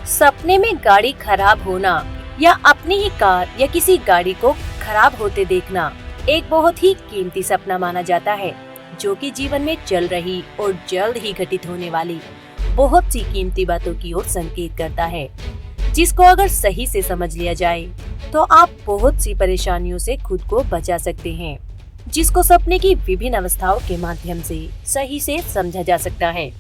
सपने में गाड़ी खराब होना या अपनी ही कार या किसी गाड़ी को खराब होते देखना एक बहुत ही कीमती सपना माना जाता है, जो कि जीवन में चल रही और जल्द ही घटित होने वाली बहुत सी कीमती बातों की ओर संकेत करता है, जिसको अगर सही से समझ लिया जाए तो आप बहुत सी परेशानियों से खुद को बचा सकते हैं, जिसको सपने की विभिन्न अवस्थाओं के माध्यम से सही से समझा जा सकता है।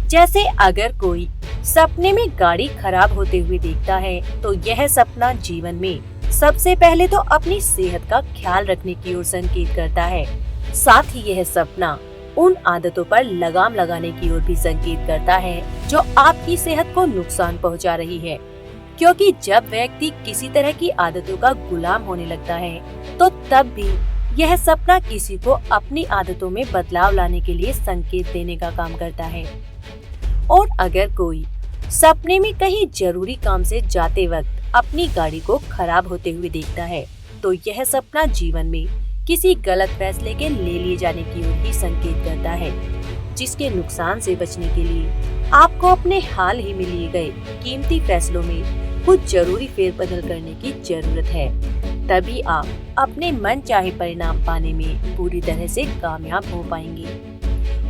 जैसे अगर कोई सपने में गाड़ी खराब होते हुए देखता है तो यह सपना जीवन में सबसे पहले तो अपनी सेहत का ख्याल रखने की ओर संकेत करता है। साथ ही यह सपना उन आदतों पर लगाम लगाने की ओर भी संकेत करता है जो आपकी सेहत को नुकसान पहुंचा रही है, क्योंकि जब व्यक्ति किसी तरह की आदतों का गुलाम होने लगता है तो तब भी यह सपना किसी को अपनी आदतों में बदलाव लाने के लिए संकेत देने का काम करता है। और अगर कोई सपने में कहीं जरूरी काम से जाते वक्त अपनी गाड़ी को खराब होते हुए देखता है तो यह सपना जीवन में किसी गलत फैसले के ले लिए जाने की ओर ही संकेत करता है, जिसके नुकसान से बचने के लिए आपको अपने हाल ही में लिए गए कीमती फैसलों में कुछ जरूरी फेरबदल करने की जरूरत है। तभी आप अपने मन चाहे परिणाम पाने में पूरी तरह से कामयाब हो पाएंगे।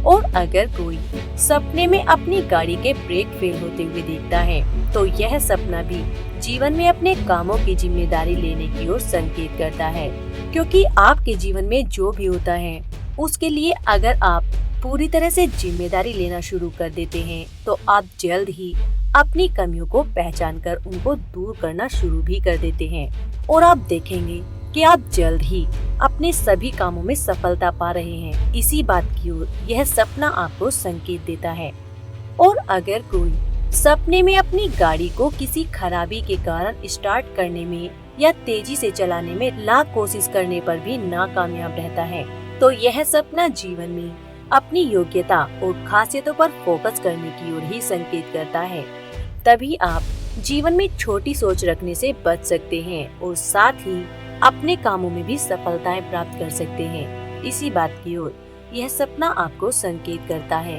और अगर कोई सपने में अपनी गाड़ी के ब्रेक फेल होते हुए देखता है तो यह सपना भी जीवन में अपने कामों की जिम्मेदारी लेने की ओर संकेत करता है, क्योंकि आपके जीवन में जो भी होता है उसके लिए अगर आप पूरी तरह से जिम्मेदारी लेना शुरू कर देते हैं तो आप जल्द ही अपनी कमियों को पहचान कर उनको दूर करना शुरू भी कर देते हैं और आप देखेंगे कि आप जल्द ही अपने सभी कामों में सफलता पा रहे हैं। इसी बात की ओर यह सपना आपको संकेत देता है। और अगर कोई सपने में अपनी गाड़ी को किसी खराबी के कारण स्टार्ट करने में या तेजी से चलाने में लाख कोशिश करने पर भी नाकामयाब रहता है तो यह सपना जीवन में अपनी योग्यता और खासियतों पर फोकस करने की ओर ही संकेत करता है। तभी आप जीवन में छोटी सोच रखने से बच सकते हैं और साथ ही अपने कामों में भी सफलताएं प्राप्त कर सकते हैं। इसी बात की ओर यह सपना आपको संकेत करता है।